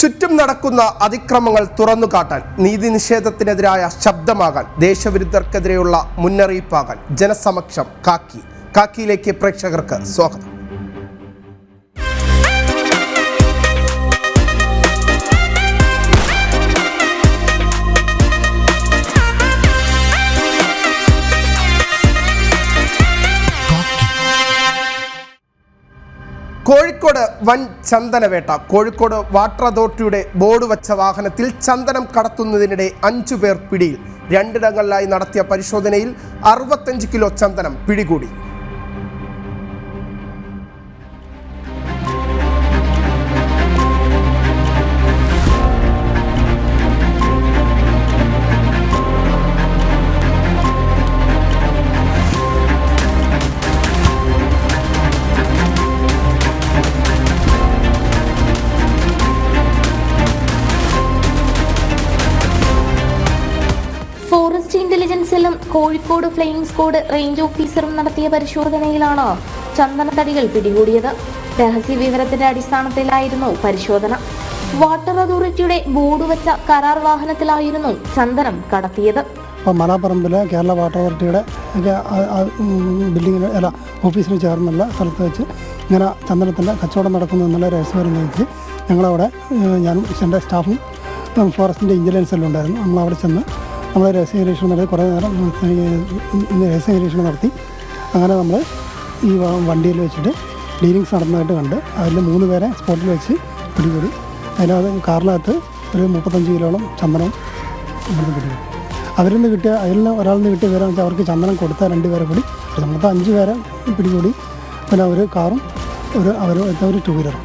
ചുറ്റും നടക്കുന്ന അതിക്രമങ്ങൾ തുറന്നുകാട്ടാൻ, നീതി നിഷേധത്തിനെതിരായ ശബ്ദമാകാൻ, ദേശവിരുദ്ധർക്കെതിരെയുള്ള മുന്നറിയിപ്പാകാൻ ജനസമക്ഷം കാക്കിയിലേക്ക് പ്രേക്ഷകർക്ക് സ്വാഗതം. കോഴിക്കോട് വൻ ചന്ദനവേട്ട. കോഴിക്കോട് വാട്ടർ അതോറിറ്റിയുടെ ബോർഡ് വച്ച വാഹനത്തിൽ ചന്ദനം കടത്തുന്നതിനിടെ 5 പേർ പിടിയിൽ. 2 ഇടങ്ങളിലായി നടത്തിയ പരിശോധനയിൽ 65 കിലോ ചന്ദനം പിടികൂടി. ഫോറസ്റ്റ് ഇന്റലിജൻസ് സെല്ലും കോഴിക്കോട് ഫ്ലൈയിംഗ് സ്ക്വാഡ് റേഞ്ച് ഓഫീസറും നടത്തിയ പരിശോധനയിലാണ് ചന്ദനത്തടികൾ പിടികൂടിയത്. രഹസ്യ വിവരത്തിന്റെ അടിസ്ഥാനത്തിലായിരുന്നു പരിശോധന. വാട്ടർ അതോറിറ്റിയുടെ ബോർഡ് വെച്ച കരാർ വാഹനത്തിലായിരുന്നു ചന്ദനം കടത്തിയത്. മലാപ്പറമ്പിലെ കേരള വാട്ടർ അതോറിറ്റിയുടെ ബിൽഡിങ്ങിന് ഓഫീസിന് ചേർന്നുള്ള സ്ഥലത്ത് വെച്ച് ഇങ്ങനെ ചന്ദനത്തിൻ്റെ കച്ചവടം നടക്കുന്നു എന്നുള്ള രഹസ്യവിവരം വെച്ച് ഞങ്ങളവിടെ ഞാനും എൻ്റെ സ്റ്റാഫും ഫോറസ്റ്റിൻ്റെ ഇന്റലിജൻസ് സെല്ലും ഉണ്ടായിരുന്നു. നമ്മളവിടെ ചെന്ന് നമ്മൾ രഹസ്യ നിരീക്ഷണം നടത്തി കുറേ നേരം രഹസ്യ നിരീക്ഷണം നടത്തി. അങ്ങനെ നമ്മൾ ഈ വണ്ടിയിൽ വെച്ചിട്ട് ഡീലിങ്സ് നടന്നതായിട്ട് കണ്ട് അതിൽ 3 പേരെ സ്പോട്ടിൽ വെച്ച് പിടികൂടി. അതിനകത്ത് കാറിനകത്ത് ഒരു 35 കിലോളം ചന്ദനം ഇവിടുന്ന് പിടികൂടി. അതിൽ ഒരാളിൽ നിന്ന് കിട്ടിയ വിവരം വെച്ചാൽ അവർക്ക് ചന്ദനം കൊടുത്ത 2 പേരെ കൂടി മൊത്തം 5 പേരെ പിടികൂടി. പിന്നെ ഒരു കാറും ഒരു 2 വീലറും.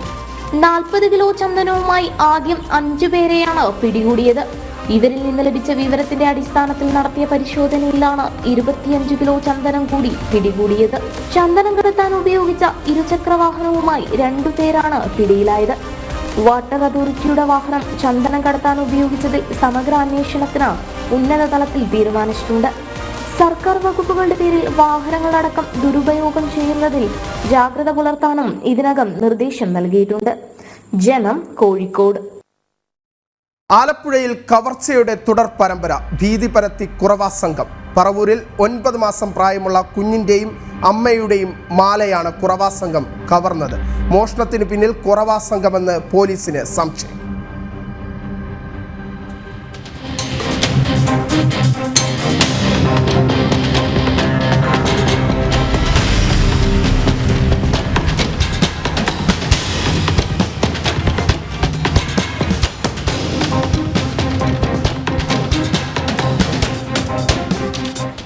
40 കിലോ ചന്ദനവുമായി ആദ്യം 5 പേരെയാണ് പിടികൂടിയത്. ഇവരിൽ നിന്ന് ലഭിച്ച വിവരത്തിന്റെ അടിസ്ഥാനത്തിൽ നടത്തിയ പരിശോധനയിലാണ് 25 കിലോ ചന്ദനം കൂടി പിടികൂടിയത്. ചന്ദനം കടത്താൻ ഉപയോഗിച്ച ഇരുചക്ര വാഹനവുമായി 2 പേരാണ് പിടിയിലായത്. വാട്ടർ അതോറിറ്റിയുടെ വാഹനം ചന്ദനം കടത്താൻ ഉപയോഗിച്ചതിൽ സമഗ്ര അന്വേഷണത്തിന് ഉന്നത തലത്തിൽ തീരുമാനിച്ചിട്ടുണ്ട്. സർക്കാർ വകുപ്പുകളുടെ പേരിൽ വാഹനങ്ങളടക്കം ദുരുപയോഗം ചെയ്യുന്നതിൽ ജാഗ്രത പുലർത്താനും ഇതിനകം നിർദ്ദേശം നൽകിയിട്ടുണ്ട്. ജനം, കോഴിക്കോട്. ആലപ്പുഴയിൽ കവർച്ചയുടെ തുടർ പരമ്പര. ഭീതി പരത്തി കുറവാ സംഘം. പറവൂരിൽ 9 മാസം പ്രായമുള്ള കുഞ്ഞിൻ്റെയും അമ്മയുടെയും മാലയാണ് കുറവാ സംഘം കവർന്നത്. മോഷണത്തിന് പിന്നിൽ കുറവാ സംഘമെന്ന് പോലീസിന് സംശയം.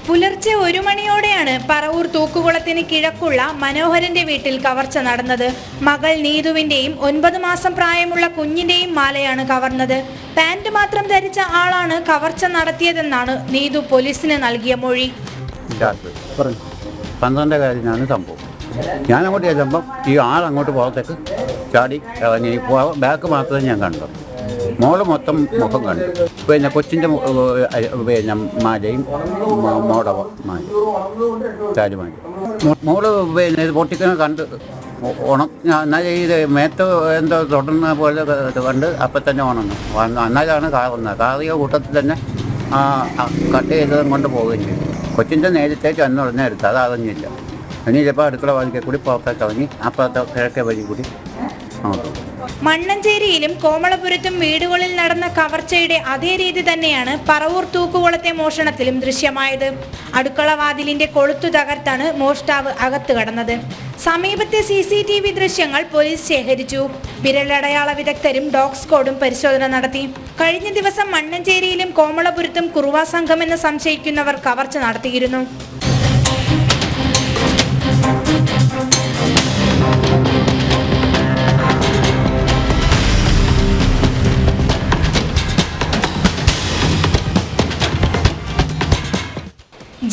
പുലർച്ചെ 1 മണിയോടെയാണ് പറവൂർ തൂക്കുകുളത്തിന് കിഴക്കുള്ള മനോഹരന്റെ വീട്ടിൽ കവർച്ച നടന്നത്. മകൾ നീതുവിന്റെയും 9 മാസം പ്രായമുള്ള കുഞ്ഞിന്റെയും മാലയാണ് കവർന്നത്. പാന്റ് മാത്രം ധരിച്ച ആളാണ് കവർച്ച നടത്തിയതെന്നാണ് നീതു പോലീസിന് നൽകിയ മൊഴി. 12 കാര്യത്തിനാണ് സംഭവം. ഞാൻ അങ്ങോട്ട് ചെല്ലുമ്പം ഈ ആളങ്ങോട്ട് പുറത്തേക്ക് ചാടി ഇറങ്ങി ബാക്ക് മാത്രമേ ഞാൻ കണ്ടു. മോള് മൊത്തം മുഖം കണ്ടു. പിന്നെ കൊച്ചിൻ്റെ പിന്നെ മാലയും മോടെ മാല ചാരുമാല. മോള് പിന്നെ ഇത് പൊട്ടിക്കുന്ന കണ്ട് ഉണം എന്നാൽ ഇത് മേത്ത് എന്തോ തൊടുന്ന പോലെ കണ്ട് അപ്പം തന്നെ ഉണങ്ങും. എന്നാലാണ് കാറുന്നത്. കാറിയ കൂട്ടത്തിൽ തന്നെ കട്ട് ചെയ്തതും കൊണ്ട് പോവുകയും ചെയ്തു. കൊച്ചിൻ്റെ നേരത്തേക്ക് അന്നുടനെ എടുത്ത് അത് അറിഞ്ഞില്ല. ഇനി ചിലപ്പോൾ അടുക്കള വാതിക്കൽ കൂടി പുറത്തേക്ക് ഇറങ്ങി അപ്പുറത്തെ കിഴക്കേ വഴി കൂടി മണ്ണഞ്ചേരിയിലും കോമളപുരത്തും വീടുകളിൽ നടന്ന കവർച്ചയുടെ അതേ രീതി തന്നെയാണ് പറവൂർ തൂക്കുകുളത്തെ മോഷണത്തിലും ദൃശ്യമായത്. അടുക്കള വാതിലിന്റെ കൊളുത്തു തകർത്താണ് മോഷ്ടാവ് അകത്ത് കടന്നത്. സമീപത്തെ CCTV ദൃശ്യങ്ങൾ പോലീസ് ശേഖരിച്ചു. വിരലടയാള വിദഗ്ധരും ഡോഗ് സ്ക്വാഡും പരിശോധന നടത്തി. കഴിഞ്ഞ ദിവസം മണ്ണഞ്ചേരിയിലും കോമളപുരത്തും കുറുവാ സംഘമെന്ന് സംശയിക്കുന്നവർ കവർച്ച നടത്തിയിരുന്നു.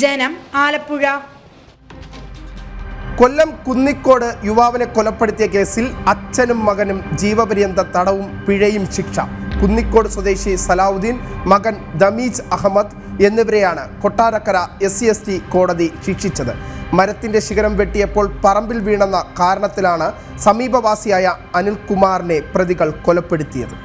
ജനം, ആലപ്പുഴ. കൊല്ലം കുന്നിക്കോട് യുവാവിനെ കൊലപ്പെടുത്തിയ കേസിൽ അച്ഛനും മകനും ജീവപര്യന്ത തടവും പിഴയും ശിക്ഷ. കുന്നിക്കോട് സ്വദേശി സലാവുദ്ദീൻ, മകൻ ദമീജ് അഹമ്മദ് എന്നിവരെയാണ് കൊട്ടാരക്കര SC/ST കോടതി ശിക്ഷിച്ചത്. മരത്തിന്റെ ശിഖരം വെട്ടിയപ്പോൾ പറമ്പിൽ വീണെന്ന കാരണത്തിലാണ് സമീപവാസിയായ അനിൽകുമാറിനെ പ്രതികൾ കൊലപ്പെടുത്തിയത്.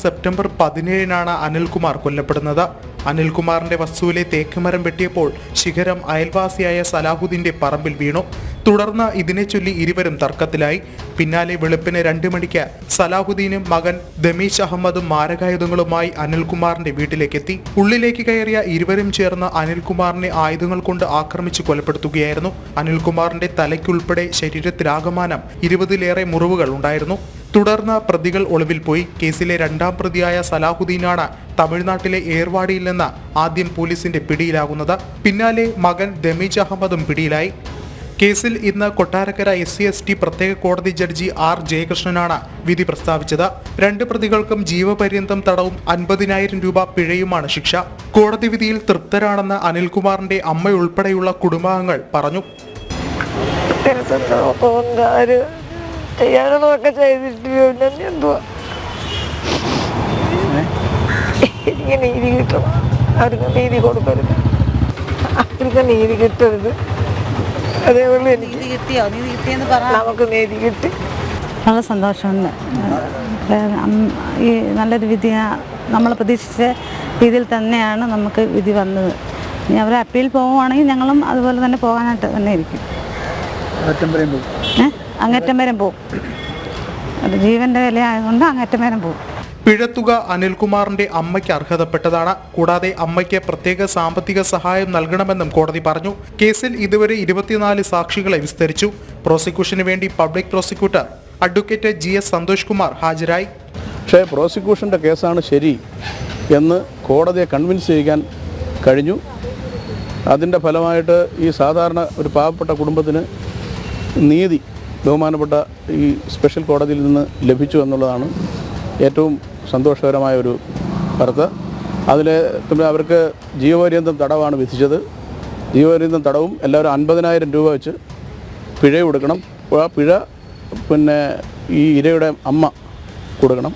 സെപ്റ്റംബർ 17 അനിൽകുമാർ കൊല്ലപ്പെടുന്നത്. അനിൽകുമാറിന്റെ വസ്തുവിലെ തേക്കുമരം വെട്ടിയപ്പോൾ ശിഖരം അയൽവാസിയായ സലാഹുദ്ദീന്റെ പറമ്പിൽ വീണു. തുടർന്ന് ഇതിനെ ചൊല്ലി ഇരുവരും തർക്കത്തിലായി. പിന്നാലെ വെളുപ്പിന് 2 മണിക്ക് സലാഹുദ്ദീനും മകൻ ദമീഷ് അഹമ്മദും മാരകായുധങ്ങളുമായി അനിൽകുമാറിന്റെ വീട്ടിലേക്കെത്തി. ഉള്ളിലേക്ക് കയറിയ ഇരുവരും ചേർന്ന് അനിൽകുമാറിനെ ആയുധങ്ങൾ കൊണ്ട് ആക്രമിച്ച് കൊലപ്പെടുത്തുകയായിരുന്നു. അനിൽകുമാറിന്റെ തലയ്ക്കുൾപ്പെടെ ശരീരത്തിലാകമാനം 20-ലേറെ മുറിവുകൾ ഉണ്ടായിരുന്നു. തുടർന്ന് പ്രതികൾ ഒളിവിൽ പോയി. കേസിലെ 2ാം പ്രതിയായ സലാഹുദ്ദീനാണ് തമിഴ്നാട്ടിലെ ഏർവാടിയിൽ നിന്ന് ആദ്യം പോലീസിന്റെ പിടിയിലാകുന്നത്. പിന്നാലെ മകൻ ദമീജ് അഹമ്മദും പിടിയിലായി. കേസിൽ ഇന്ന് കൊട്ടാരക്കര SC/ST പ്രത്യേക കോടതി ജഡ്ജി R. ജയകൃഷ്ണനാണ് വിധി പ്രസ്താവിച്ചത്. 2 പ്രതികൾക്കും ജീവപര്യന്തം തടവും 50,000 രൂപ പിഴയുമാണ് ശിക്ഷ. കോടതി വിധിയിൽ തൃപ്തരാണെന്ന് അനിൽകുമാറിന്റെ അമ്മയുൾപ്പെടെയുള്ള കുടുംബാംഗങ്ങൾ പറഞ്ഞു. ചെയ്യാനുള്ളതൊക്കെ ചെയ്തിട്ട് എന്തുവാ, എനിക്ക് നീതി കിട്ടണം. അവർക്ക് നീതി കൊടുക്കരുത്, അവർക്ക് നീതി കിട്ടരുത്. അതേപോലെ എനിക്ക് നമുക്ക് നീതി കിട്ടി. വളരെ സന്തോഷമുണ്ട്. ഈ നല്ലൊരു വിധി നമ്മൾ പ്രതീക്ഷിച്ച രീതിയിൽ തന്നെയാണ് നമുക്ക് വിധി വന്നത്. ഇനി അവർ അപ്പീൽ പോവുകയാണെങ്കിൽ ഞങ്ങളും അതുപോലെ തന്നെ പോകാനായിട്ട് തന്നെ ഇരിക്കും. അങ്ങേറ്റം വരെ പോകും. അത് ജീവന്റെ വില ആയതുകൊണ്ട് അങ്ങേറ്റം വരെ പോകും. പിഴത്തുക അനിൽകുമാറിന്റെ അമ്മയ്ക്ക് അർഹതപ്പെട്ടതാണ്. കൂടാതെ അമ്മയ്ക്ക് പ്രത്യേക സാമ്പത്തിക സഹായം നൽകണമെന്നും കോടതി പറഞ്ഞു. കേസിൽ ഇതുവരെ 24 സാക്ഷികളെ വിസ്തരിച്ചു. പ്രോസിക്യൂഷന് വേണ്ടി public prosecutor advocate GS Santhosh Kumar ഹാജരായി. പക്ഷേ പ്രോസിക്യൂഷൻ്റെ കേസാണ് ശരി എന്ന് കോടതിയെ കൺവിൻസ് ചെയ്യിക്കാൻ കഴിഞ്ഞു. അതിൻ്റെ ഫലമായിട്ട് ഈ സാധാരണ ഒരു പാവപ്പെട്ട കുടുംബത്തിന് നീതി ബഹുമാനപ്പെട്ട ഈ സ്പെഷ്യൽ കോടതിയിൽ നിന്ന് ലഭിച്ചു എന്നുള്ളതാണ് ഏറ്റവും സന്തോഷകരമായ ഒരു വാർത്ത. അതിൽ അവർക്ക് ജീവപര്യന്തം തടവാണ് വിധിച്ചത്. ജീവപര്യന്തം തടവും എല്ലാവരും 50,000 രൂപ വെച്ച് പിഴ കൊടുക്കണം. ആ പിഴ ഈ ഇരയുടെ അമ്മ കൊടുക്കണം.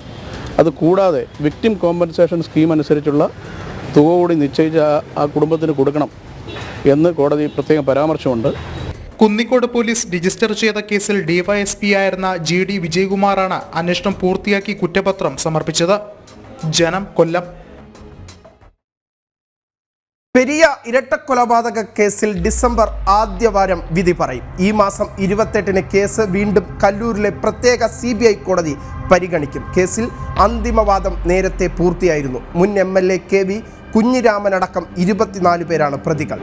അത് കൂടാതെ വിക്ടിം കോമ്പൻസേഷൻ സ്കീം അനുസരിച്ചുള്ള തുക കൂടി നിശ്ചയിച്ച് ആ കുടുംബത്തിന് കൊടുക്കണം എന്ന് കോടതി പ്രത്യേകം പരാമർശമുണ്ട്. കുന്നിക്കോട് പോലീസ് രജിസ്റ്റർ ചെയ്ത കേസിൽ DYSP ആയിരുന്ന GD വിജയകുമാറാണ് അന്വേഷണം പൂർത്തിയാക്കി കുറ്റപത്രം സമർപ്പിച്ചത്. ജനം, കൊല്ലം. പെരിയ ഇരട്ടക്കൊലപാതക കേസിൽ ഡിസംബർ ആദ്യവാരം വിധി പറയും. ഈ മാസം 28-ന് കേസ് വീണ്ടും കല്ലൂരിലെ പ്രത്യേക CBI കോടതി പരിഗണിക്കും. കേസിൽ അന്തിമവാദം നേരത്തെ പൂർത്തിയായിരുന്നു. മുൻ MLA KV കുഞ്ഞിരാമനടക്കം 24 പേരാണ് പ്രതികൾ.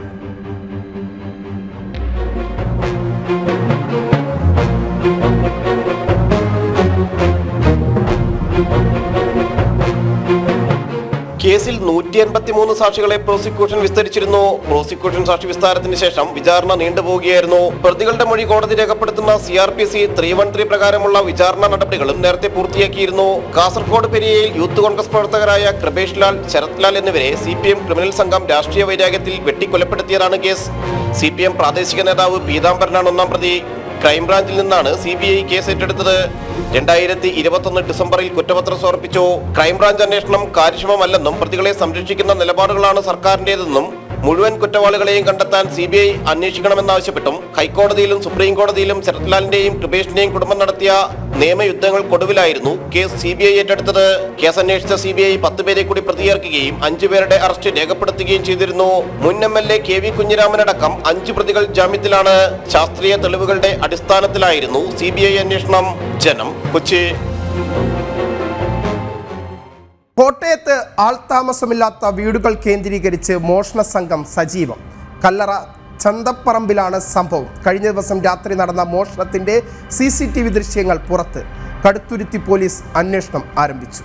കേസിൽ 183 സാക്ഷികളെ പ്രോസിക്യൂഷൻ വിസ്തരിച്ചിരുന്നു. പ്രോസിക്യൂഷൻ സാക്ഷി വിസ്താരത്തിന് ശേഷം വിചാരണ നീണ്ടുപോവുകയായിരുന്നു. പ്രതികളുടെ മൊഴി കോടതി രേഖപ്പെടുത്തുന്ന CRPC 313 പ്രകാരമുള്ള വിചാരണ നടപടികളും നേരത്തെ പൂർത്തിയാക്കിയിരുന്നു. കാസർഗോഡ് പെരിയയിൽ യൂത്ത് കോൺഗ്രസ് പ്രവർത്തകരായ കൃപേഷ് ലാൽ, ശരത് ലാൽ എന്നിവരെ CPM ക്രിമിനൽ സംഘം രാഷ്ട്രീയ വൈരാഗ്യത്തിൽ വെട്ടിക്കൊലപ്പെടുത്തിയതാണ് കേസ്. CPM പ്രാദേശിക നേതാവ് പീതാംബരനാണ് 1ാം പ്രതി. ക്രൈംബ്രാഞ്ചിൽ നിന്നാണ് CBI കേസ് ഏറ്റെടുത്തത്. 2021 ഡിസംബറിൽ കുറ്റപത്രം സമർപ്പിച്ചു. ക്രൈംബ്രാഞ്ച് അന്വേഷണം കാര്യക്ഷമമല്ലെന്നും പ്രതികളെ സംരക്ഷിക്കുന്ന നിലപാടുകളാണ് സർക്കാരിന്റേതെന്നും മുഴുവൻ കുറ്റവാളികളെയും കണ്ടെത്താൻ CBI അന്വേഷിക്കണമെന്നാവശ്യപ്പെട്ടും ഹൈക്കോടതിയിലും സുപ്രീം കോടതിയിലും ശരത്ലാലിന്റെയും കൃപേഷിന്റെയും കുടുംബം നടത്തിയ നിയമയുദ്ധങ്ങൾക്കൊടുവിലായിരുന്നു കേസ് CBI ഏറ്റെടുത്തത്. കേസ് അന്വേഷിച്ച CBI 10 പേരെ കൂടി പ്രതിയേർക്കുകയും 5 പേരുടെ അറസ്റ്റ് രേഖപ്പെടുത്തുകയും ചെയ്തിരുന്നു. മുൻ MLA KV കുഞ്ഞിരാമനടക്കം 5 പ്രതികൾ ജാമ്യത്തിലാണ്. ശാസ്ത്രീയ തെളിവുകളുടെ അടിസ്ഥാനത്തിലായിരുന്നു CBI അന്വേഷണം. ജനം, കൊച്ചി. കോട്ടയത്ത് ആൾതാമസമില്ലാത്ത വീടുകൾ കേന്ദ്രീകരിച്ച് മോഷണ സംഘം സജീവം. കല്ലറ ചന്തപ്പറമ്പിലാണ് സംഭവം. കഴിഞ്ഞ ദിവസം രാത്രി നടന്ന മോഷണത്തിന്റെ CCTV ദൃശ്യങ്ങൾ പുറത്ത്. കടുത്തുരുത്തി പോലീസ് അന്വേഷണം ആരംഭിച്ചു.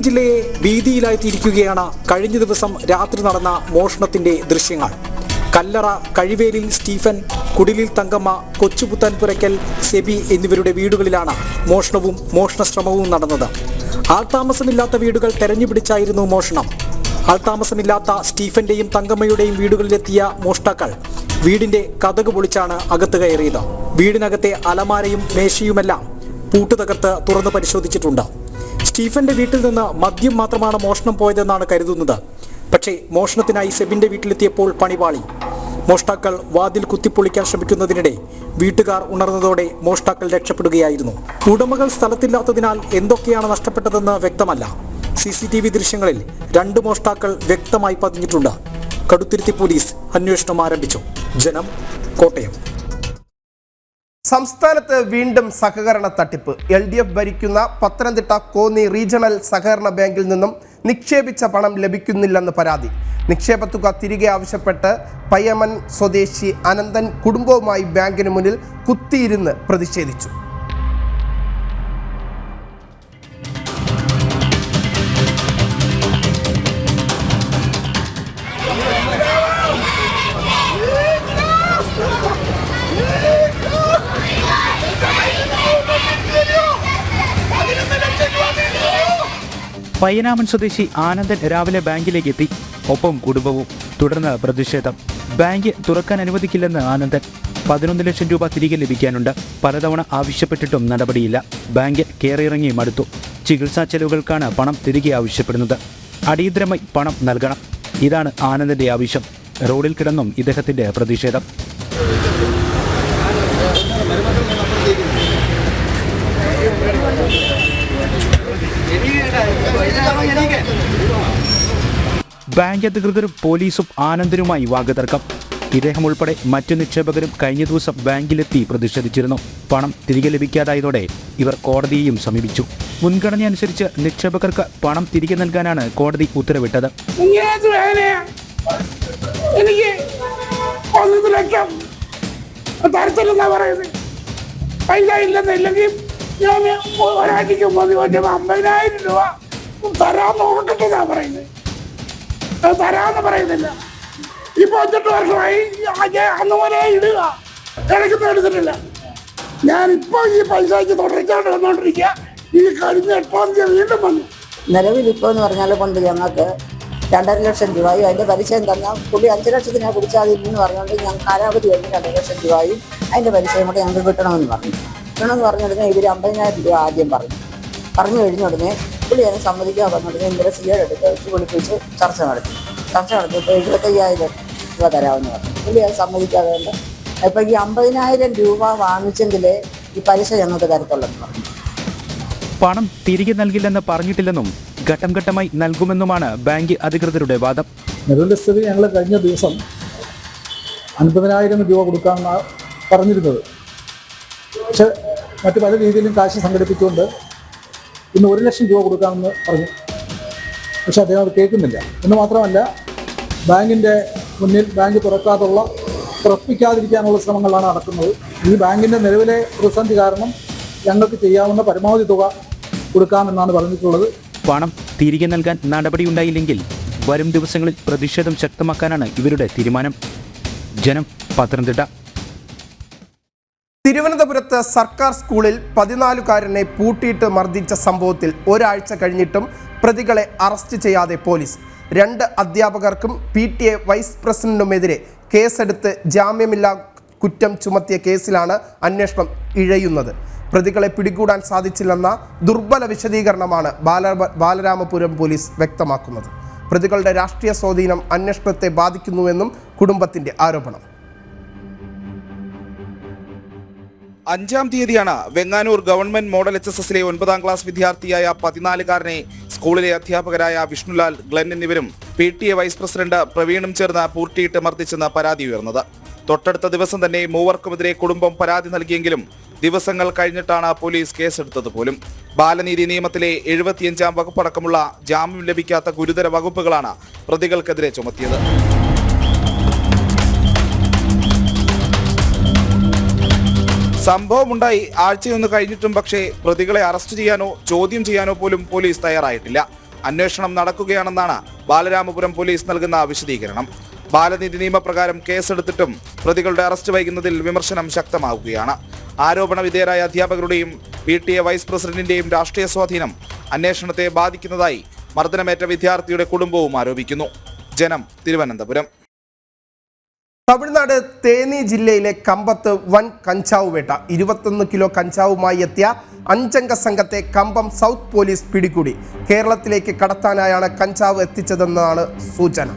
ജില്ലയെ ഭീതിയിലായിത്തിയിരിക്കുകയാണ് കഴിഞ്ഞ ദിവസം രാത്രി നടന്ന മോഷണത്തിന്റെ ദൃശ്യങ്ങൾ. കല്ലറ, കഴിവേലിൽ സ്റ്റീഫൻ, കുടിലിൽ തങ്കമ്മ, കൊച്ചുപുത്താൻപുരയ്ക്കൽ സെബി എന്നിവരുടെ വീടുകളിലാണ് മോഷണവും മോഷണശ്രമവും നടന്നത്. ആൾതാമസമില്ലാത്ത വീടുകൾ തെരഞ്ഞുപിടിച്ചായിരുന്നു മോഷണം. ആൾതാമസമില്ലാത്ത സ്റ്റീഫന്റെയും തങ്കമ്മയുടെയും വീടുകളിലെത്തിയ മോഷ്ടാക്കൾ വീടിന്റെ കതക് പൊളിച്ചാണ് അകത്ത് കയറിയത്. വീടിനകത്തെ അലമാരയും മേശയുമെല്ലാം പൂട്ട് തകർത്ത് തുറന്ന് പരിശോധിച്ചിട്ടുണ്ട്. സ്റ്റീഫന്റെ വീട്ടിൽ നിന്ന് മദ്യം മാത്രമാണ് മോഷണം പോയതെന്നാണ് കരുതുന്നത്. പക്ഷേ മോഷണത്തിനായി സെബിന്റെ വീട്ടിലെത്തിയപ്പോൾ പണിപാളി. മോഷ്ടാക്കൾ വാതിൽ കുത്തിപ്പൊളിക്കാൻ ശ്രമിക്കുന്നതിനിടെ വീട്ടുകാർ ഉണർന്നതോടെ മോഷ്ടാക്കൾ രക്ഷപ്പെടുകയായിരുന്നു. ഉടമകൾ സ്ഥലത്തില്ലാത്തതിനാൽ എന്തൊക്കെയാണ് നഷ്ടപ്പെട്ടതെന്ന് വ്യക്തമല്ല. CCTV ദൃശ്യങ്ങളിൽ 2 മോഷ്ടാക്കൾ വ്യക്തമായി പതിഞ്ഞിട്ടുണ്ട്. കടുത്തുരുത്തി പോലീസ് അന്വേഷണം ആരംഭിച്ചു. ജനം, കോട്ടയം. സംസ്ഥാനത്ത് വീണ്ടും സഹകരണ തട്ടിപ്പ്. LDF ഭരിക്കുന്ന പത്തനംതിട്ട കോന്നി റീജിയണൽ സഹകരണ ബാങ്കിൽ നിന്നും നിക്ഷേപിച്ച പണം ലഭിക്കുന്നില്ലെന്ന് പരാതി. നിക്ഷേപത്തുക തിരികെ ആവശ്യപ്പെട്ട് പയ്യമൻ സ്വദേശി അനന്തൻ കുടുംബവുമായി ബാങ്കിന് മുന്നിൽ കുത്തിയിരുന്ന് പ്രതിഷേധിച്ചു. പയ്യനാമൻ സ്വദേശി ആനന്ദൻ രാവിലെ ബാങ്കിലേക്ക് എത്തി. ഒപ്പം കുടുംബവും. തുടർന്ന് പ്രതിഷേധം. ബാങ്ക് തുറക്കാൻ അനുവദിക്കില്ലെന്ന് ആനന്ദൻ. 11 ലക്ഷം രൂപ തിരികെ ലഭിക്കാനുണ്ട്. പലതവണ ആവശ്യപ്പെട്ടിട്ടും നടപടിയില്ല. ബാങ്ക് കയറിയിറങ്ങി മടുത്തു. ചികിത്സാ ചെലവുകൾക്കാണ് പണം തിരികെ ആവശ്യപ്പെടുന്നത്. അടിയന്തരമായി പണം നൽകണം. ഇതാണ് ആനന്ദന്റെ ആവശ്യം. റോഡിൽ കിടന്നും ഇദ്ദേഹത്തിന്റെ പ്രതിഷേധം. ബാങ്ക് അധികൃതരും പോലീസും ആനന്ദനുമായി വാഗ്തർക്കം. ഇദ്ദേഹം ഉൾപ്പെടെ മറ്റു നിക്ഷേപകരും കഴിഞ്ഞ ദിവസം ബാങ്കിലെത്തി പ്രതിഷേധിച്ചിരുന്നു. പണം തിരികെ ലഭിക്കാതായതോടെ ഇവർ കോടതിയെയും സമീപിച്ചു. മുൻഗണനയനുസരിച്ച് നിക്ഷേപകർക്ക് പണം തിരികെ നൽകാനാണ് കോടതി ഉത്തരവിട്ടത്. എനിക്ക് 11 ലക്ഷം തരത്തിലെന്നാ പറയുന്നത്. പൈസ ഇല്ലെന്നില്ലെങ്കിൽ ഞാൻ ഒരാഴ്ചക്ക് 50,000 രൂപ തരാമെന്ന് നോക്കട്ടെന്നാ പറയുന്നത്. അത് തരാമെന്ന് പറയുന്നില്ല. ഇപ്പൊ 8 വർഷമായി അന്ന് പോലെ ഇടുക, ഇടയ്ക്കൊന്നും എടുത്തിട്ടില്ല. ഞാനിപ്പോ ഈ പൈസയ്ക്ക് തുടർച്ചയായിട്ട് വന്നോണ്ടിരിക്കുക. ഈ കഴിഞ്ഞ 8-ാം തീയതി വീണ്ടും വന്നു. നിലവിൽ ഇപ്പോൾ എന്ന് പറഞ്ഞാൽ കൊണ്ട് ഞങ്ങൾക്ക് 2.5 ലക്ഷം രൂപയും അതിൻ്റെ പലിശയും തന്നാൽ പുള്ളി 5 ലക്ഷത്തിനെ പിടിച്ചാതില്ലെന്ന് പറഞ്ഞുകൊണ്ട് ഞങ്ങൾക്ക് കാലാവധി കഴിഞ്ഞ് 2 ലക്ഷം രൂപയും അതിൻ്റെ പലിശയും കൂടെ ഞങ്ങൾക്ക് കിട്ടണമെന്ന് പറഞ്ഞു. കിട്ടണമെന്ന് പറഞ്ഞുടനെ ഇവർ 50,000 രൂപ ആദ്യം പറഞ്ഞു കഴിഞ്ഞ ഉടനെ പുള്ളി അതിനെ സമ്മതിക്കാൻ പറഞ്ഞുടനെ ഇവരെ CR എടുത്ത് വെച്ച് വിളിപ്പിച്ച് ചർച്ച നടത്തിയപ്പോൾ 75,000 രൂപ തരാമെന്ന് പറഞ്ഞു. പുള്ളി അത് സമ്മതിക്കാതെ കൊണ്ട് ഇപ്പം ഈ 50,000 രൂപ വാങ്ങിച്ചെങ്കിലേ ഈ പലിശ ഞങ്ങൾക്ക് തരത്തുള്ളെന്ന് പറഞ്ഞു. പണം തിരികെ നൽകില്ലെന്ന് പറഞ്ഞിട്ടില്ലെന്നും ഘട്ടം ഘട്ടമായി നൽകുമെന്നുമാണ് ബാങ്ക് അധികൃതരുടെ വാദം. നിലവിലെ സ്ഥിതി ഞങ്ങൾ കഴിഞ്ഞ ദിവസം 50,000 രൂപ കൊടുക്കാമെന്നാണ് പറഞ്ഞിരുന്നത്. പക്ഷെ മറ്റു പല രീതിയിലും കാശ് സംഘടിപ്പിച്ചുകൊണ്ട് ഇന്ന് 1 ലക്ഷം രൂപ കൊടുക്കാമെന്ന് പറഞ്ഞു. പക്ഷെ അദ്ദേഹം അത് കേൾക്കുന്നില്ല. എന്ന് മാത്രമല്ല, ബാങ്കിൻ്റെ മുന്നിൽ ബാങ്ക് തുറപ്പിക്കാതിരിക്കാനുള്ള ശ്രമങ്ങളാണ് നടക്കുന്നത്. ഈ ബാങ്കിൻ്റെ നിലവിലെ പ്രതിസന്ധി കാരണം ഞങ്ങൾക്ക് ചെയ്യാവുന്ന പരമാവധി തുക കൊടുക്കാമെന്നാണ് പറഞ്ഞിട്ടുള്ളത്. പണം തിരികെ നൽകാൻ നടപടിയുണ്ടായില്ലെങ്കിൽ വരും ദിവസങ്ങളിൽ പ്രതിഷേധം ശക്തമാക്കാനാണ് ഇവരുടെ തീരുമാനം. ജനം, പത്തനംതിട്ട. തിരുവനന്തപുരത്ത് സർക്കാർ സ്കൂളിൽ 14-കാരനെ പൂട്ടിയിട്ട് മർദ്ദിച്ച സംഭവത്തിൽ ഒരാഴ്ച കഴിഞ്ഞിട്ടും പ്രതികളെ അറസ്റ്റ് ചെയ്യാതെ പോലീസ്. 2 അധ്യാപകർക്കും PTA വൈസ് പ്രസിഡന്റിനുമെതിരെ കേസെടുത്ത് ജാമ്യമില്ലാ കുറ്റം ചുമത്തിയ കേസിലാണ് അന്വേഷണം ഇഴയുന്നത്. പ്രതികളെ പിടികൂടാൻ സാധിച്ചില്ലെന്ന ദുർബല വിശദീകരണമാണ് ബാലരാമപുരം പോലീസ് വ്യക്തമാക്കുന്നത്. പ്രതികളുടെ രാഷ്ട്രീയ സ്വാധീനം അന്വേഷണത്തെ ബാധിക്കുന്നുവെന്നും കുടുംബത്തിന്റെ ആരോപണം. 5-ാം തീയതിയാണ് വെങ്ങാനൂർ ഗവൺമെന്റ് മോഡൽ HSSലെ 9-ാം ക്ലാസ് വിദ്യാർത്ഥിയായ 14-കാരനെ സ്കൂളിലെ അധ്യാപകരായ വിഷ്ണുലാൽ, ഗ്ലെൻ എന്നിവരും PTA വൈസ് പ്രസിഡന്റ് പ്രവീണും ചേർന്ന് പൂട്ടിയിട്ട് മർദ്ദിച്ചെന്ന് പരാതി ഉയർന്നത്. തൊട്ടടുത്ത ദിവസം തന്നെ മൂവർക്കുമെതിരെ കുടുംബം പരാതി നൽകിയെങ്കിലും ദിവസങ്ങൾ കഴിഞ്ഞിട്ടാണ് പോലീസ് കേസെടുത്തത് പോലും. ബാലനീതി നിയമത്തിലെ 75-ാം വകുപ്പടക്കമുള്ള ജാമ്യം ലഭിക്കാത്ത ഗുരുതര വകുപ്പുകളാണ് പ്രതികൾക്കെതിരെ ചുമത്തിയത്. സംഭവമുണ്ടായി ആഴ്ചയൊന്ന് കഴിഞ്ഞിട്ടും പക്ഷേ പ്രതികളെ അറസ്റ്റ് ചെയ്യാനോ ചോദ്യം ചെയ്യാനോ പോലും പോലീസ് തയ്യാറായിട്ടില്ല. അന്വേഷണം നടക്കുകയാണെന്നാണ് ബാലരാമപുരം പോലീസ് നൽകുന്ന വിശദീകരണം. ബാലനീതി നിയമപ്രകാരം കേസെടുത്തിട്ടും പ്രതികളുടെ അറസ്റ്റ് വൈകുന്നതിൽ വിമർശനം ശക്തമാവുകയാണ്. ആരോപണ വിധേയരായ അധ്യാപകരുടെയും PTA വൈസ് പ്രസിഡന്റിന്റെയും രാഷ്ട്രീയ സ്വാധീനം അന്വേഷണത്തെ ബാധിക്കുന്നതായി മർദ്ദനമേറ്റ വിദ്യാർത്ഥിയുടെ കുടുംബവും ആരോപിക്കുന്നു. ജനം, തിരുവനന്തപുരം. തമിഴ്നാട് തേനി ജില്ലയിലെ കമ്പത്ത് വൻ കഞ്ചാവ് വേട്ട. 21 കിലോ കഞ്ചാവുമായി എത്തിയ 5-അംഗ സംഘത്തെ കമ്പം സൗത്ത് പോലീസ് പിടികൂടി. കേരളത്തിലേക്ക് കടത്താനായാണ് കഞ്ചാവ് എത്തിച്ചതെന്നാണ് സൂചന.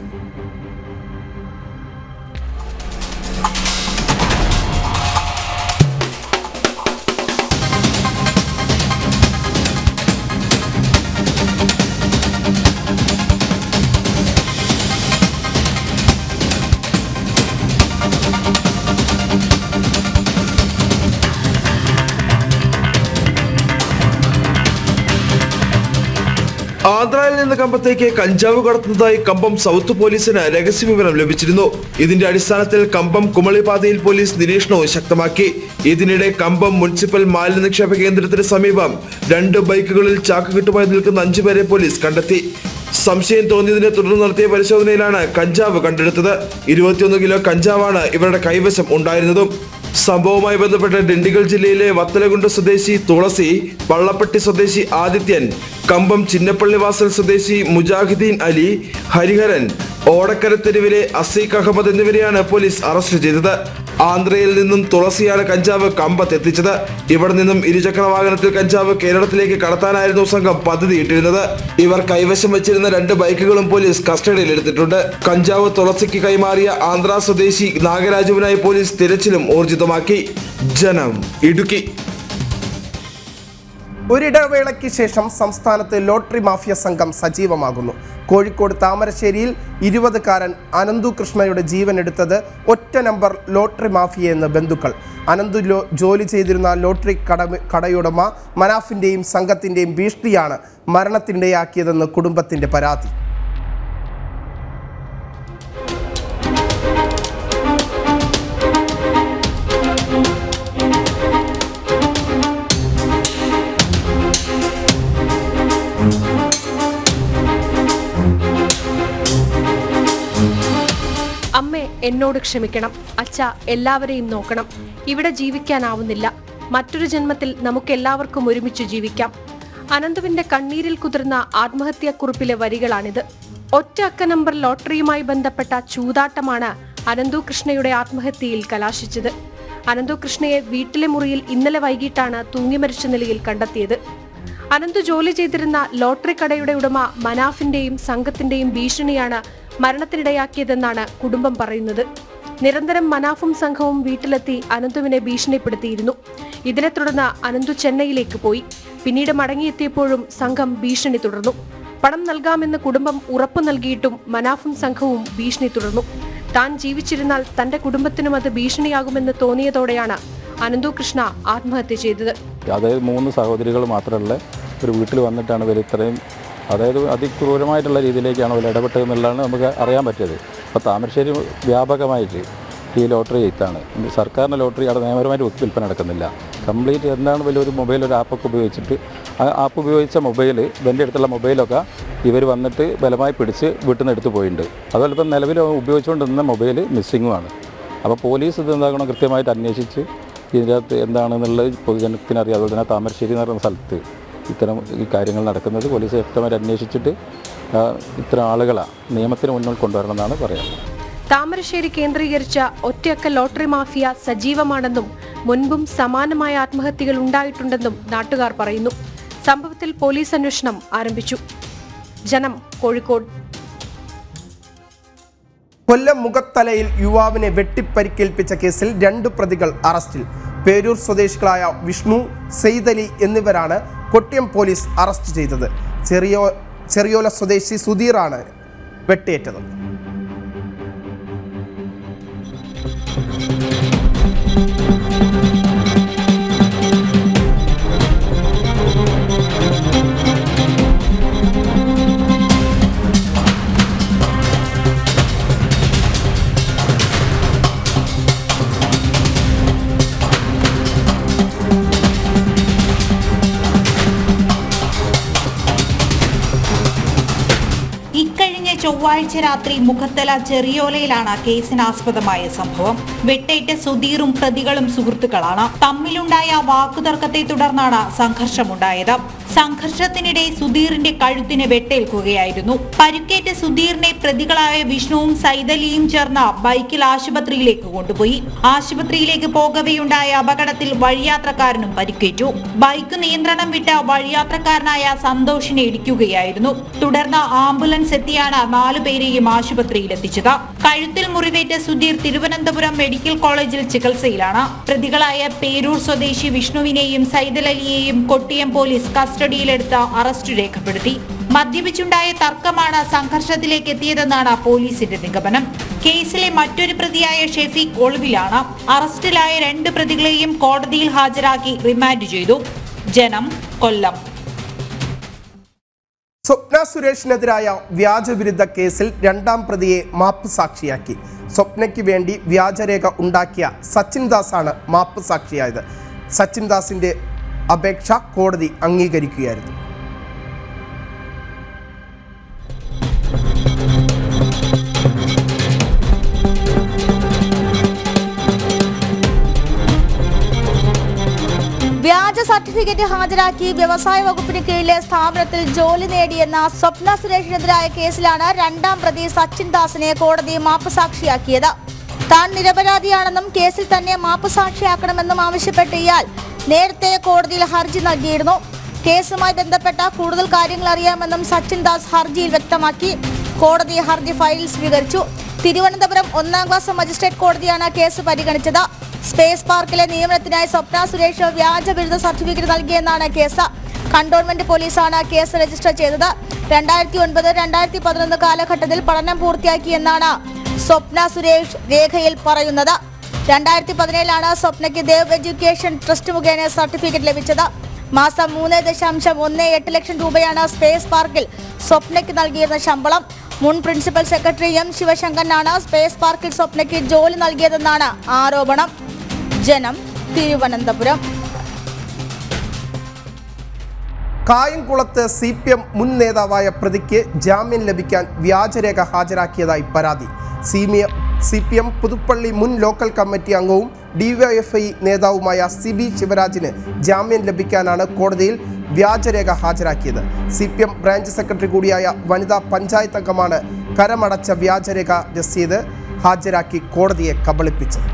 ആന്ധ്രയിൽ നിന്ന് കമ്പത്തേക്ക് കഞ്ചാവ് കടത്തുന്നതായി കമ്പം സൗത്ത് പോലീസിന് രഹസ്യവിവരം ലഭിച്ചിരുന്നു. ഇതിന്റെ അടിസ്ഥാനത്തിൽ കമ്പം കുമളി പാതയിൽ പോലീസ് നിരീക്ഷണവും ശക്തമാക്കി. ഇതിനിടെ കമ്പം മുനിസിപ്പൽ മാലിന്യ നിക്ഷേപ കേന്ദ്രത്തിന് സമീപം 2 ബൈക്കുകളിൽ ചാക്കുകെട്ടുമായി നിൽക്കുന്ന 5 പേരെ പോലീസ് കണ്ടെത്തി. സംശയം തോന്നിയതിനെ തുടർന്ന് നടത്തിയ പരിശോധനയിലാണ് കഞ്ചാവ് കണ്ടെടുത്തത്. 21 കിലോ കഞ്ചാവാണ് ഇവരുടെ കൈവശം ഉണ്ടായിരുന്നതും. സംഭവവുമായി ബന്ധപ്പെട്ട് ഡിണ്ടിഗൽ ജില്ലയിലെ വത്തലകുണ്ട് സ്വദേശി തുളസി, വള്ളപ്പെട്ടി സ്വദേശി ആദിത്യൻ, കമ്പം ചിന്നപ്പള്ളിവാസൽ സ്വദേശി മുജാഹിദീൻ അലി, ഹരിഹരൻ, ഓടക്കര തെരുവിലെ അസീഖ് അഹമ്മദ് എന്നിവരെയാണ് പോലീസ് അറസ്റ്റ് ചെയ്തത്. ആന്ധ്രയിൽ നിന്നും തുളസിയാണ് കഞ്ചാവ് കമ്പത്ത് എത്തിച്ചത്. ഇവിടെ നിന്നും ഇരുചക്ര വാഹനത്തിൽ കഞ്ചാവ് കേരളത്തിലേക്ക് കടത്താനായിരുന്നു സംഘം പദ്ധതിയിട്ടിരുന്നത്. ഇവർ കൈവശം വെച്ചിരുന്ന 2 ബൈക്കുകളും പോലീസ് കസ്റ്റഡിയിൽ എടുത്തിട്ടുണ്ട്. കഞ്ചാവ് തുളസിക്ക് കൈമാറിയ ആന്ധ്ര സ്വദേശി നാഗരാജുവിനായി പോലീസ് തിരച്ചിലും ഊർജിതമാക്കി. ജനം, ഇടുക്കി. ഒരിടവേളയ്ക്ക് ശേഷം സംസ്ഥാനത്ത് ലോട്ടറി മാഫിയ സംഘം സജീവമാകുന്നു. കോഴിക്കോട് താമരശ്ശേരിയിൽ 20-കാരൻ അനന്തു കൃഷ്ണയുടെ ജീവൻ എടുത്തത് ഒറ്റ നമ്പർ ലോട്ടറി മാഫിയെന്ന് ബന്ധുക്കൾ. അനന്തു ജോലി ചെയ്തിരുന്ന ലോട്ടറി കടയുടമ മനാഫിൻ്റെയും സംഘത്തിൻ്റെയും ഭീഷണിയാണ് മരണത്തിനിടയാക്കിയതെന്ന് കുടുംബത്തിൻ്റെ പരാതി. അമ്മേ, എന്നോട് ക്ഷമിക്കണം. അച്ഛ, എല്ലാവരെയും നോക്കണം. ഇവിടെ ജീവിക്കാനാവുന്നില്ല. മറ്റൊരു ജന്മത്തിൽ നമുക്കെല്ലാവർക്കും ഒരുമിച്ച് ജീവിക്കാം. അനന്തുവിന്റെ കണ്ണീരിൽ കുതിർന്ന ആത്മഹത്യാക്കുറിപ്പിലെ വരികളാണിത്. ഒറ്റ അക്ക നമ്പർ ലോട്ടറിയുമായി ബന്ധപ്പെട്ട ചൂതാട്ടമാണ് അനന്തു കൃഷ്ണയുടെ ആത്മഹത്യയിൽ കലാശിച്ചത്. അനന്തു കൃഷ്ണയെ വീട്ടിലെ മുറിയിൽ ഇന്നലെ വൈകിട്ടാണ് തൂങ്ങിമരിച്ച നിലയിൽ കണ്ടെത്തിയത്. അനന്തു ജോലി ചെയ്തിരുന്ന ലോട്ടറി കടയുടെ ഉടമ മനാഫിന്റെയും സംഘത്തിന്റെയും ഭീഷണിയാണ് മരണത്തിനിടയാക്കിയതെന്നാണ് കുടുംബം പറയുന്നത്. നിരന്തരം മനാഫും സംഘവും വീട്ടിലെത്തി അനന്തുവിനെ ഭീഷണിപ്പെടുത്തിയിരുന്നു. ഇതിനെ തുടർന്ന് അനന്തു ചെന്നൈയിലേക്ക് പോയി. പിന്നീട് മടങ്ങിയെത്തിയപ്പോഴും സംഘം ഭീഷണി തുടർന്നു. പണം നൽകാമെന്ന് കുടുംബം ഉറപ്പു നൽകിയിട്ടും മനാഫും സംഘവും ഭീഷണി തുടർന്നു. താൻ ജീവിച്ചിരുന്നാൽ തന്റെ കുടുംബത്തിനും അത് ഭീഷണിയാകുമെന്ന് തോന്നിയതോടെയാണ് അനന്തു കൃഷ്ണ ആത്മഹത്യ ചെയ്തത്. അതായത് 3 സഹോദരികൾ മാത്രമുള്ള ഒരു വീട്ടിൽ വന്നിട്ടാണ് ഇവർ ഇത്രയും, അതായത് അതിക്രൂരമായിട്ടുള്ള രീതിയിലേക്കാണ് അവർ ഇടപെട്ടതെന്നുള്ളതാണ് നമുക്ക് അറിയാൻ പറ്റിയത്. അപ്പോൾ താമരശ്ശേരി വ്യാപകമായിട്ട് ഈ ലോട്ടറി എഴുത്താണ്. സർക്കാരിൻ്റെ ലോട്ടറി അവിടെ നിയമപരമായിട്ട് വിൽപ്പന നടക്കുന്നില്ല. കംപ്ലീറ്റ് എന്താണ് വലിയൊരു മൊബൈൽ, ഒരു ആപ്പൊക്കെ ഉപയോഗിച്ചിട്ട് ആ ആപ്പ് ഉപയോഗിച്ച മൊബൈൽ, ഇവൻ്റെ അടുത്തുള്ള മൊബൈലൊക്കെ ഇവർ വന്നിട്ട് ബലമായി പിടിച്ച് വീട്ടിൽ നിന്ന് എടുത്തു പോയിട്ടുണ്ട്. അതുപോലെ ഇപ്പം നിലവിൽ ഉപയോഗിച്ചുകൊണ്ടിരുന്ന മൊബൈൽ മിസ്സിങ്ങുമാണ്. അപ്പോൾ പോലീസ് ഇത് എന്താകണം, കൃത്യമായിട്ട് അന്വേഷിച്ച് ഇതിനകത്ത് എന്താണെന്നുള്ളത് പൊതുജനത്തിന് അറിയാം. അതുപോലെ തന്നെ താമരശ്ശേരി എന്ന് പറയുന്ന സ്ഥലത്ത് ഇത്തരം ഈ കാര്യങ്ങൾ നടക്കുന്നത് പോലീസ് വ്യക്തമായിട്ട് അന്വേഷിച്ചിട്ട് ഇത്തരം ആളുകളെ നിയമത്തിന് മുന്നിൽ കൊണ്ടുവരണമെന്നാണ് പറയുന്നത്. താമരശ്ശേരി കേന്ദ്രീകരിച്ച ഒറ്റയക്ക ലോട്ടറി മാഫിയ സജീവമാണെന്നും മുൻപും സമാനമായ ആത്മഹത്യകൾ ഉണ്ടായിട്ടുണ്ടെന്നും നാട്ടുകാർ പറയുന്നു. സംഭവത്തിൽ പോലീസ് അന്വേഷണം ആരംഭിച്ചു. ജനം, കോഴിക്കോട്. കൊല്ലം മുഖത്തലയിൽ യുവാവിനെ വെട്ടിപ്പരിക്കേൽപ്പിച്ച കേസിൽ 2 പ്രതികൾ അറസ്റ്റിൽ. പേരൂർ സ്വദേശികളായ വിഷ്ണു, സെയ്തലി എന്നിവരാണ് കൊട്ടിയം പോലീസ് അറസ്റ്റ് ചെയ്തത്. ചെറിയോല സ്വദേശി സുധീറാണ് വെട്ടേറ്റത്. ചൊവ്വാഴ്ച രാത്രി മുഖത്തല ചെറിയോലയിലാണ് കേസിനാസ്പദമായ സംഭവം. വെട്ടേറ്റ സുധീറും പ്രതികളും സുഹൃത്തുക്കളാണ്. തമ്മിലുണ്ടായ വാക്കുതർക്കത്തെ തുടർന്നാണ് സംഘർഷമുണ്ടായത്. സംഘർഷത്തിനിടെ സുധീറിന്റെ കഴുത്തിന് വെട്ടേൽക്കുകയായിരുന്നു. പരിക്കേറ്റ സുധീറിനെ പ്രതികളായ വിഷ്ണുവും സൈതലിയും ചേർന്ന് ബൈക്കിൽ ആശുപത്രിയിലേക്ക് കൊണ്ടുപോയി. ആശുപത്രിയിലേക്ക് പോകവെയുണ്ടായ അപകടത്തിൽ വഴിയാത്രക്കാരനും പരിക്കേറ്റു. ബൈക്ക് നിയന്ത്രണം വിട്ട വഴിയാത്രക്കാരനായ സന്തോഷിനെ ഇടിക്കുകയായിരുന്നു. തുടർന്ന് ആംബുലൻസ് എത്തിയാണ് 4 പേരെയും ആശുപത്രിയിൽ എത്തിച്ചത്. കഴുത്തിൽ മുറിവേറ്റ സുധീർ തിരുവനന്തപുരം മെഡിക്കൽ കോളേജിൽ ചികിത്സയിലാണ്. പ്രതികളായ പേരൂർ സ്വദേശി വിഷ്ണുവിനെയും സൈതലലിയെയും കൊട്ടിയം പോലീസ് കസ്റ്റഡിയിലെടുത്ത് അറസ്റ്റ് രേഖപ്പെടുത്തി. മദ്യപിച്ചുണ്ടായ തർക്കമാണ് സംഘർഷത്തിലേക്ക് എത്തിയതെന്നാണ് പോലീസിന്റെ നിഗമനം. കേസിലെ മറ്റൊരു പ്രതിയായ ഷെഫീഖ് ഒളിവിലാണ്. അറസ്റ്റിലായ 2 പ്രതികളെയും കോടതിയിൽ ഹാജരാക്കി റിമാൻഡ് ചെയ്തു. ജനം, കൊല്ലം. സ്വപ്ന സുരേഷിനെതിരായ വ്യാജവിരുദ്ധ കേസിൽ 2ാം പ്രതിയെ മാപ്പ് സാക്ഷിയാക്കി. സ്വപ്നയ്ക്ക് വേണ്ടി വ്യാജരേഖ ഉണ്ടാക്കിയ സച്ചിൻ ദാസാണ് മാപ്പ് സാക്ഷിയായത്. സച്ചിൻ ദാസിന്റെ അപേക്ഷ കോടതി അംഗീകരിക്കുകയായിരുന്നു. വ്യാജ സർട്ടിഫിക്കറ്റ് ഹാജരാക്കി വ്യവസായ വകുപ്പിന് കീഴിലെ സ്ഥാപനത്തിൽ ജോലി നേടിയെന്ന സ്വപ്ന സുരേഷിനെതിരായ കേസിലാണ് 2ാം പ്രതി സച്ചിൻ ദാസിനെ കോടതി മാപ്പ് സാക്ഷിയാക്കിയത്. താൻ നിരപരാധിയാണെന്നും കേസിൽ തന്നെ മാപ്പ് സാക്ഷിയാക്കണമെന്നും ആവശ്യപ്പെട്ട് ഇയാൾ നേരത്തെ കോടതിയിൽ ഹർജി നൽകിയിരുന്നു. കേസുമായി ബന്ധപ്പെട്ട കൂടുതൽ കാര്യങ്ങൾ അറിയാമെന്നും സച്ചിൻ ദാസ് ഹർജിയിൽ വ്യക്തമാക്കി. കോടതി ഹർജി ഫയലിൽ സ്വീകരിച്ചു. തിരുവനന്തപുരം 1ാം ക്ലാസ് മജിസ്ട്രേറ്റ് കോടതിയാണ് കേസ് പരിഗണിച്ചത്. സ്പേസ് പാർക്കിലെ നിയമനത്തിനായി Swapna Suresh വ്യാജവിരുദ്ധ certificate നൽകിയെന്നാണ് case. Cantonment പോലീസാണ് കേസ് രജിസ്റ്റർ ചെയ്തത്. 2009-2011 കാലഘട്ടത്തിൽ പഠനം പൂർത്തിയാക്കിയെന്നാണ് സ്വപ്ന സുരേഷ് രേഖയിൽ പറയുന്നത്. 2017 സ്വപ്നയ്ക്ക് ദേവ് എഡ്യൂക്കേഷൻ ട്രസ്റ്റ് മുഖേന സർട്ടിഫിക്കറ്റ് ലഭിച്ചത്. മാസം 3.18 ലക്ഷം രൂപയാണ് സ്പേസ് പാർക്കിൽ സ്വപ്നയ്ക്ക് നൽകിയിരുന്ന ശമ്പളം. മുൻ പ്രിൻസിപ്പൽ സെക്രട്ടറി എം ശിവശങ്കരനാണ് സ്പേസ് പാർക്കിൽ സ്വപ്നയ്ക്ക് ജോലി നൽകിയതെന്നാണ് ആരോപണം. ജനം, തിരുവനന്തപുരം. കായംകുളത്ത് CPM മുൻ നേതാവായ പ്രതിക്ക് ജാമ്യം ലഭിക്കാൻ വ്യാജരേഖ ഹാജരാക്കിയതായി പരാതി. CPM പുതുപ്പള്ളി മുൻ ലോക്കൽ കമ്മിറ്റി അംഗവും DYFI നേതാവുമായ CB ശിവരാജിന് ജാമ്യം ലഭിക്കാനാണ് കോടതിയിൽ വ്യാജരേഖ ഹാജരാക്കിയത്. CPM ബ്രാഞ്ച് സെക്രട്ടറി കൂടിയായ വനിതാ പഞ്ചായത്ത് അംഗമാണ് കരമടച്ച വ്യാജരേഖ രസീത് ഹാജരാക്കി കോടതിയെ കബളിപ്പിച്ചത്.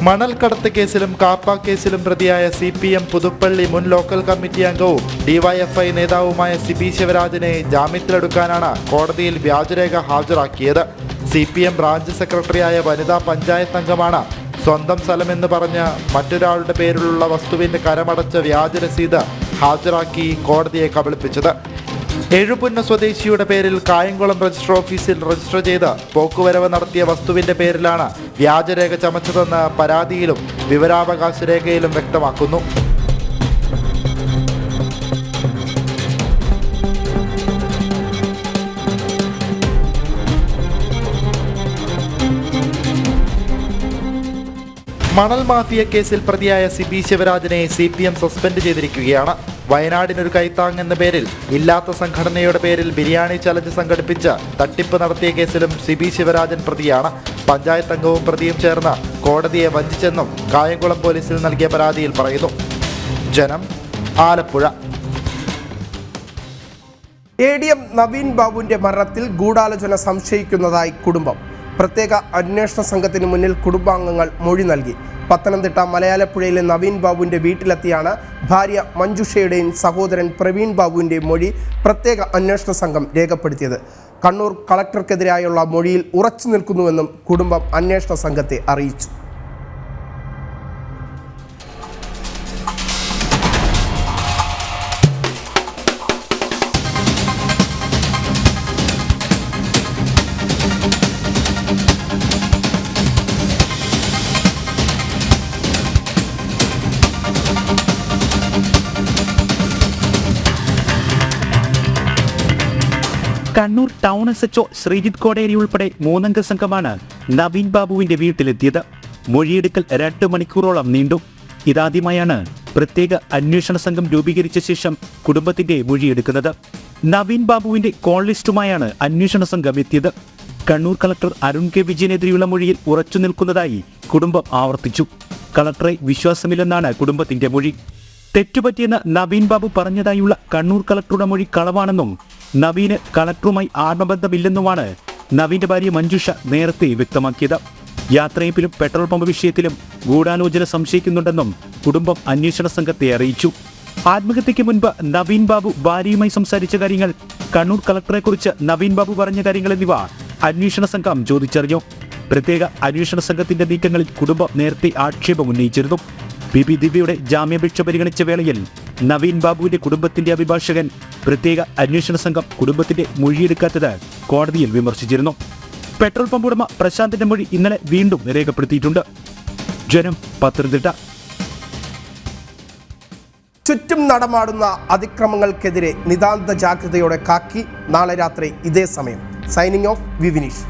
മണൽക്കടത്ത് കേസിലും കാപ്പ കേസിലും പ്രതിയായ CPM പുതുപ്പള്ളി മുൻ ലോക്കൽ കമ്മിറ്റി അംഗവും DYFI നേതാവുമായ CB ശിവരാജിനെ ജാമ്യത്തിലെടുക്കാനാണ് കോടതിയിൽ വ്യാജരേഖ ഹാജരാക്കിയത്. CPM ബ്രാഞ്ച് സെക്രട്ടറിയായ വനിതാ പഞ്ചായത്ത് അംഗമാണ് സ്വന്തം സ്ഥലമെന്ന് പറഞ്ഞ് മറ്റൊരാളുടെ പേരിലുള്ള വസ്തുവിന്റെ കരമടച്ച വ്യാജ രസീത് ഹാജരാക്കി കോടതിയെ കബളിപ്പിച്ചത്. എഴുപുന്ന സ്വദേശിയുടെ പേരിൽ കായംകുളം രജിസ്റ്റർ ഓഫീസിൽ രജിസ്റ്റർ ചെയ്ത് പോക്കുവരവ് നടത്തിയ വസ്തുവിന്റെ പേരിലാണ് വ്യാജരേഖ ചമച്ചതെന്ന് പരാതിയിലും വിവരാവകാശ രേഖയിലും വ്യക്തമാക്കുന്നു. മണൽ മാഫിയ കേസിൽ പ്രതിയായ CB ശിവരാജിനെ CPM സസ്പെൻഡ് ചെയ്തിരിക്കുകയാണ്. വയനാടിനൊരു കൈത്താങ് എന്ന പേരിൽ ഇല്ലാത്ത സംഘടനയുടെ പേരിൽ ബിരിയാണി ചലഞ്ച് സംഘടിപ്പിച്ച് തട്ടിപ്പ് നടത്തിയ കേസിലും CB ശിവരാജൻ പ്രതിയാണ്. പഞ്ചായത്ത് അംഗവും പ്രതിയും ചേർന്ന് കോടതിയെ വഞ്ചിച്ചെന്നും കായംകുളം പോലീസിൽ നൽകിയ പരാതിയിൽ പറയുന്നു. ജനം, ആലപ്പുഴ. ADM നവീൻ ബാബുവിന്റെ മരണത്തിൽ ഗൂഢാലോചന സംശയിക്കുന്നതായി കുടുംബം. പ്രത്യേക അന്വേഷണ സംഘത്തിന് മുന്നിൽ കുടുംബാംഗങ്ങൾ മൊഴി നൽകി. പത്തനംതിട്ട മലയാലപ്പുഴയിലെ നവീൻ ബാബുവിൻ്റെ വീട്ടിലെത്തിയാണ് ഭാര്യ മഞ്ജുഷയുടെയും സഹോദരൻ പ്രവീൺ ബാബുവിൻ്റെയും മൊഴി പ്രത്യേക അന്വേഷണ സംഘം രേഖപ്പെടുത്തിയത്. കണ്ണൂർ കളക്ടർക്കെതിരായുള്ള മൊഴിയിൽ ഉറച്ചു നിൽക്കുന്നുവെന്നും കുടുംബം അന്വേഷണ സംഘത്തെ അറിയിച്ചു. കണ്ണൂർ ടൗൺ SHO ശ്രീജിത്ത് കോടേരി ഉൾപ്പെടെ 3 അംഗ സംഘമാണ് നവീൻ ബാബുവിന്റെ വീട്ടിലെത്തിയത്. മൊഴിയെടുക്കൽ 2 മണിക്കൂറോളം നീണ്ടു. ഇതാദ്യമായാണ് പ്രത്യേക അന്വേഷണ സംഘം രൂപീകരിച്ച ശേഷം കുടുംബത്തിന്റെ മൊഴിയെടുക്കുന്നത്. നവീൻ ബാബുവിന്റെ കോൾ ലിസ്റ്റുമായാണ് അന്വേഷണ സംഘം എത്തിയത്. കണ്ണൂർ കളക്ടർ അരുൺ കെ വിജയനെതിരെയുള്ള മൊഴിയിൽ ഉറച്ചു നിൽക്കുന്നതായി കുടുംബം ആവർത്തിച്ചു. കളക്ടറെ വിശ്വാസമില്ലെന്നാണ് കുടുംബത്തിന്റെ മൊഴി. തെറ്റുപറ്റിയെന്ന് നവീൻ ബാബു പറഞ്ഞതായുള്ള കണ്ണൂർ കളക്ടറുടെ മൊഴി കളവാണെന്നും നവീന് കളക്ടറുമായി ആത്മബന്ധമില്ലെന്നുമാണ് നവീന്റെ ഭാര്യ മഞ്ജുഷ നേരത്തെ വ്യക്തമാക്കിയത്. യാത്രയപ്പിലും പെട്രോൾ പമ്പ് വിഷയത്തിലും ഗൂഢാലോചന സംശയിക്കുന്നുണ്ടെന്നും കുടുംബം അന്വേഷണ സംഘത്തെ അറിയിച്ചു. ആത്മഹത്യയ്ക്ക് മുൻപ് നവീൻ ബാബു ഭാര്യയുമായി സംസാരിച്ച കാര്യങ്ങൾ, കണ്ണൂർ കളക്ടറെക്കുറിച്ച് നവീൻ ബാബു പറഞ്ഞ കാര്യങ്ങൾ എന്നിവ അന്വേഷണ സംഘം ചോദിച്ചറിഞ്ഞു. പ്രത്യേക അന്വേഷണ സംഘത്തിന്റെ നീക്കങ്ങളിൽ കുടുംബം നേരത്തെ ആക്ഷേപം ഉന്നയിച്ചിരുന്നു. PP ദിവ്യയുടെ ജാമ്യാപേക്ഷ പരിഗണിച്ച വേളയിൽ നവീൻ ബാബുവിന്റെ കുടുംബത്തിന്റെ അഭിഭാഷകൻ പ്രത്യേക അന്വേഷണ സംഘം കുടുംബത്തിന്റെ മൊഴിയെടുക്കാത്തത് കോടതിയിൽ വിമർശിച്ചിരുന്നു. പെട്രോൾ പമ്പ് ഉടമ പ്രശാന്തിന്റെ മൊഴി ഇന്നലെ വീണ്ടും രേഖപ്പെടുത്തിയിട്ടുണ്ട്. ജനം, പത്തനംതിട്ട. ചുറ്റും നടമാടുന്ന അതിക്രമങ്ങൾക്കെതിരെ നിതാന്ത ജാഗ്രതയോടെ കാക്കി നാളെ രാത്രി ഇതേ സമയം. Signing off, V Vineesh.